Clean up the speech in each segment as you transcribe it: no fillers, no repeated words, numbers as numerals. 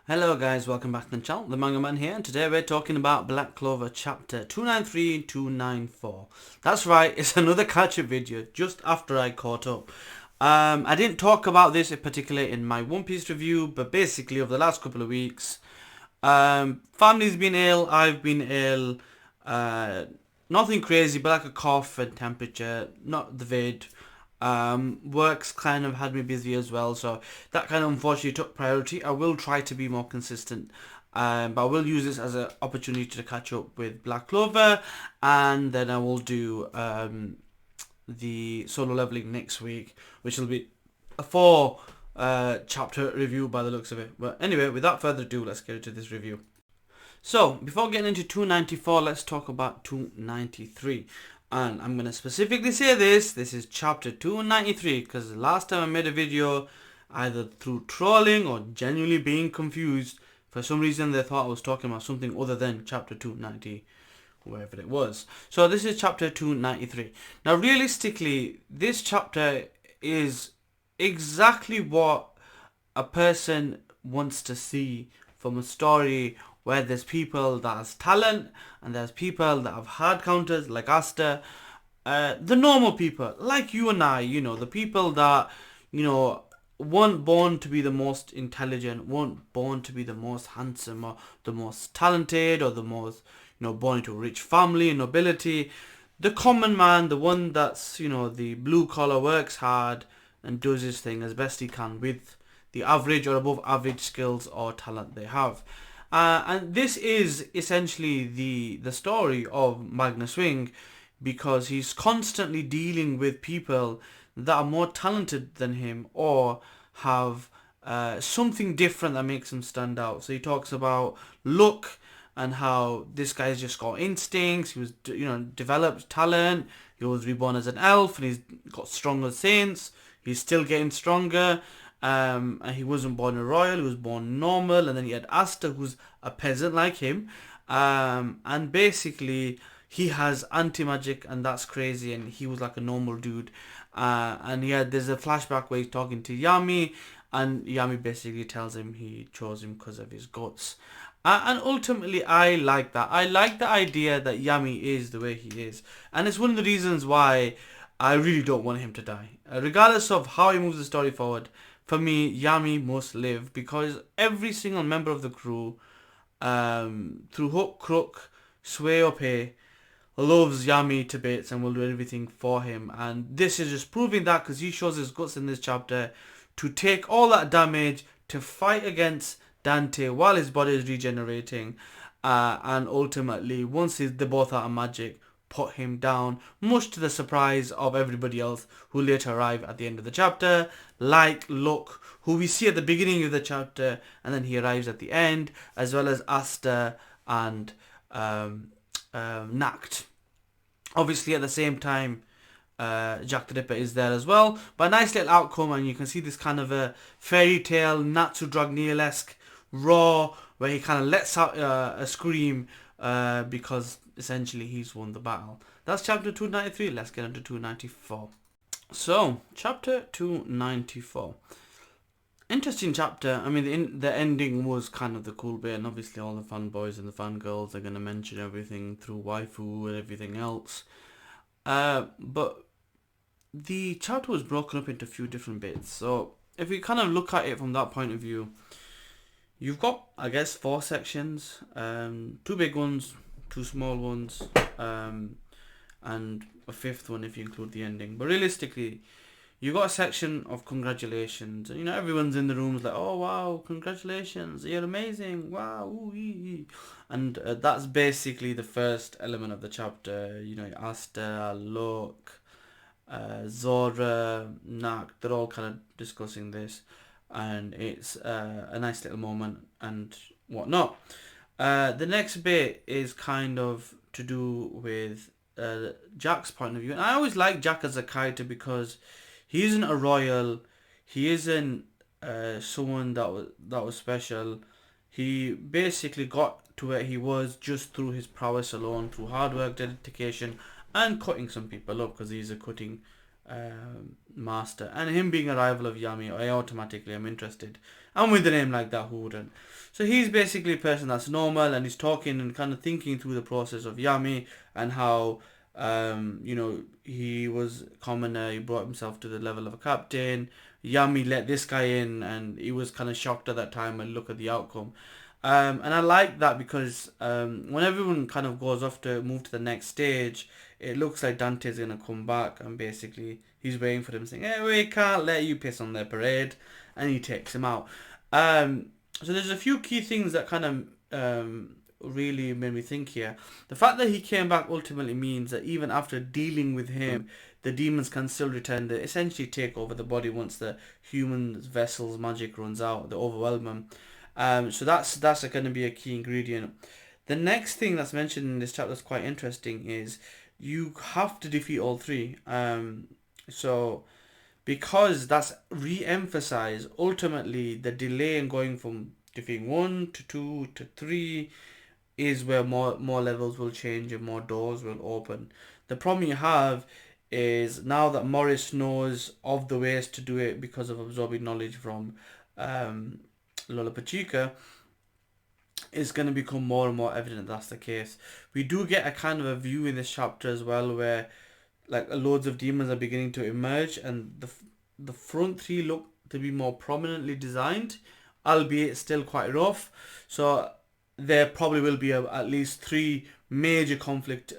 Hello guys, welcome back to the channel, the Manga Man here, and today we're talking about Black Clover chapter 293 and 294. That's right, it's another catch-up video just after I caught up. I didn't talk about this in particular in my One Piece review, but basically over the last couple of weeks, family's been ill, I've been ill, nothing crazy but like a cough and temperature, not the vid. Work's kind of had me busy as well, so that kind of unfortunately took priority. I will try to be more consistent, but I will use this as an opportunity to catch up with Black Clover, and then I will do the solo leveling next week, which will be a 4 chapter review by the looks of it. But anyway, without further ado, let's get into this review. So, before getting into 294, let's talk about 293. And I'm going to specifically say this is chapter 293, because the last time I made a video, either through trolling or genuinely being confused, for some reason they thought I was talking about something other than chapter 290, wherever it was. So this is chapter 293. Now realistically, this chapter is exactly what a person wants to see from a story where there's people that has talent and there's people that have hard counters like Asta, the normal people like you and I, the people that, weren't born to be the most intelligent, weren't born to be the most handsome or the most talented or the most, born into a rich family and nobility. The common man, the one that's, the blue collar, works hard and does his thing as best he can with the average or above average skills or talent they have. And this is essentially the story of Magna Swing, because he's constantly dealing with people that are more talented than him or have something different that makes him stand out. So he talks about luck and how this guy's just got instincts. He was, developed talent. He was reborn as an elf and he's got stronger saints. He's still getting stronger. And he wasn't born a royal, he was born normal, and then he had Asta, who's a peasant like him, and basically he has anti-magic, and that's crazy, and he was like a normal dude, and there's a flashback where he's talking to Yami, and Yami basically tells him he chose him because of his guts. And ultimately, I like that. I like the idea that Yami is the way he is, and it's one of the reasons why I really don't want him to die. Regardless of how he moves the story forward, for me, Yami must live, because every single member of the crew, through hook, crook, sway or pay, loves Yami to bits and will do everything for him. And this is just proving that, because he shows his guts in this chapter to take all that damage to fight against Dante while his body is regenerating. And ultimately, once they're both out of magic, put him down, much to the surprise of everybody else who later arrive at the end of the chapter, like Luck, who we see at the beginning of the chapter and then he arrives at the end, as well as Asta and Nacht. Obviously at the same time, Jack the Ripper is there as well, but a nice little outcome, and you can see this kind of a fairy tale, Natsu Dragneel-esque roar, where he kind of lets out a scream because essentially he's won the battle. That's chapter 293. Let's get into 294. So, chapter 294. Interesting chapter. I mean, the ending was kind of the cool bit, and obviously all the fanboys and the fangirls are going to mention everything through waifu and everything else. But the chapter was broken up into a few different bits. So, if we kind of look at it from that point of view, you've got, I guess, 4 sections. 2 big ones, 2 small ones, and a 5th one if you include the ending. But realistically, you got a section of congratulations, and everyone's in the rooms like, oh wow, congratulations, you're amazing, wow, ooh, ee. And that's basically the first element of the chapter. Asta, Luck, Zora, Nak, they're all kind of discussing this, and it's a nice little moment and whatnot. The next bit is kind of to do with Jack's point of view, and I always like Jack as a character because he isn't a royal, he isn't someone that was special. He basically got to where he was just through his prowess alone, through hard work, dedication, and cutting some people up, because he's a cutting master, and him being a rival of Yami, I automatically am interested. And with a name like that, who wouldn't? So he's basically a person that's normal, and he's talking and kind of thinking through the process of Yami and how he was commoner, he brought himself to the level of a captain. Yami let this guy in, and he was kind of shocked at that time, and look at the outcome. And I like that because when everyone kind of goes off to move to the next stage, it looks like Dante's going to come back, and basically he's waiting for them, saying, hey, we can't let you piss on their parade, and he takes him out. So there's a few key things that kind of really made me think here. The fact that he came back ultimately means that even after dealing with him, the demons can still return to essentially take over the body once the human vessel's magic runs out, they overwhelm them. So that's going to be a key ingredient. The next thing that's mentioned in this chapter that's quite interesting is you have to defeat all three. So because that's re-emphasized, ultimately the delay in going from defeating 1 to 2 to 3 is where more levels will change and more doors will open. The problem you have is now that Morris knows of the ways to do it because of absorbing knowledge from Lola Pachica, it's going to become more and more evident that's the case. We do get a kind of a view in this chapter as well where like loads of demons are beginning to emerge, and the front three look to be more prominently designed, albeit still quite rough. So there probably will be at least 3 major conflict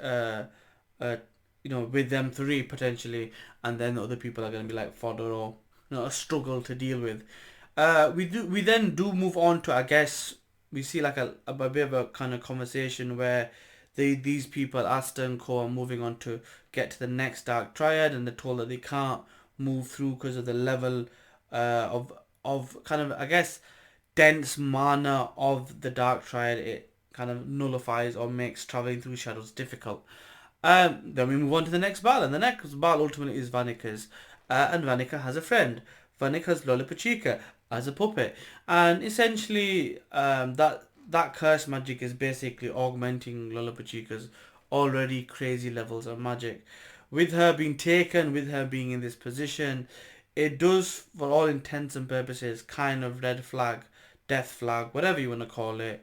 with them 3 potentially, and then other people are going to be like fodder or a struggle to deal with. We then move on to, I guess, we see like a bit of a kind of conversation where these people, Asta and Co, are moving on to get to the next Dark Triad, and they're told that they can't move through because of the level of kind of, I guess, dense mana of the Dark Triad. It kind of nullifies or makes traveling through shadows difficult. Then we move on to the next battle, and the next battle ultimately is Vanica's, and Vanica has a friend. Vanica's Lola Pachica as a puppet, and essentially that curse magic is basically augmenting Lola Pachica's already crazy levels of magic. With her being taken, with her being in this position, it does, for all intents and purposes, kind of red flag, death flag, whatever you want to call it,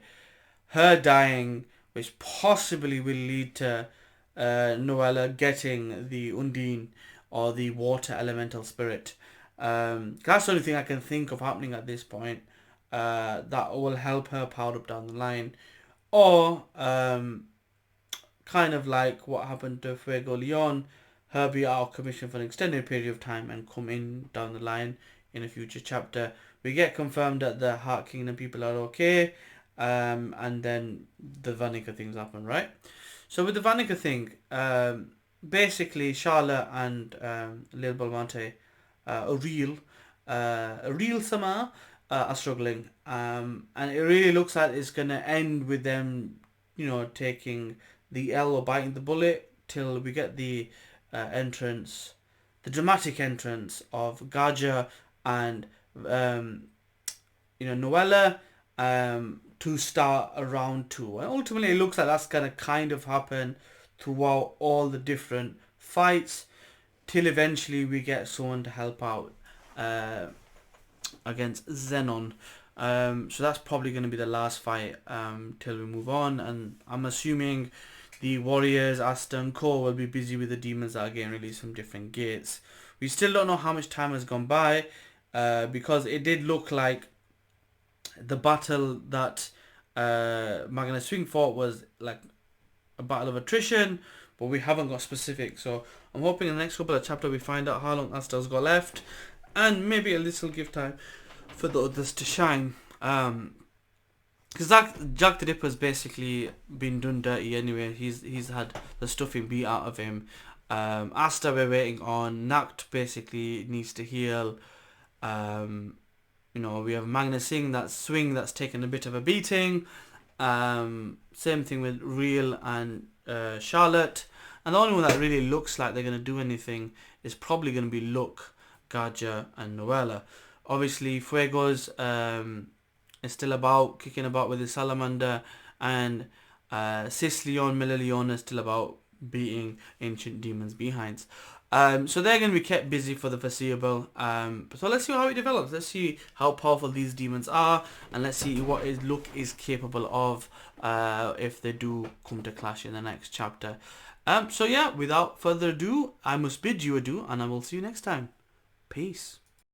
her dying, which possibly will lead to Noella getting the Undine or the water elemental spirit. That's the only thing I can think of happening at this point that will help her power up down the line. Or kind of like what happened to Fuego Leon, her be out of commission for an extended period of time and come in down the line in a future chapter. We get confirmed that the Heart Kingdom people are okay, and then the Vanica things happen, right? So with the Vanica thing, basically Charlotte and Lil Belmonte, a real summer, are struggling, and it really looks like it's gonna end with them, taking the L or biting the bullet till we get the dramatic entrance of Gaja and Noella to start a round 2. And ultimately it looks like that's gonna kind of happen throughout all the different fights till eventually we get someone to help out against Xenon. So that's probably going to be the last fight till we move on, and I'm assuming the Warriors, Asta and Co will be busy with the demons that are getting released from different gates. We still don't know how much time has gone by because it did look like the battle that Magna Swing fought was like a battle of attrition, but we haven't got specifics. So I'm hoping in the next couple of chapters we find out how long Asta's got left, and maybe a little give time for the others to shine. Because Jack the Ripper's basically been done dirty anyway. He's had the stuffing beat out of him. Asta we're waiting on. Nacht basically needs to heal. We have Magna Swing that's taken a bit of a beating. Same thing with Ril and Charlotte. And the only one that really looks like they're going to do anything is probably going to be Luck, Gaja and Noella. Obviously Fuego's is still kicking about with his salamander, and Sis Leon, Miller Leon is still about beating ancient demons behinds. So they're going to be kept busy for the foreseeable. So let's see how it develops. Let's see how powerful these demons are, and let's see what his look is capable of if they do come to clash in the next chapter. So yeah, without further ado, I must bid you adieu, and I will see you next time. Peace.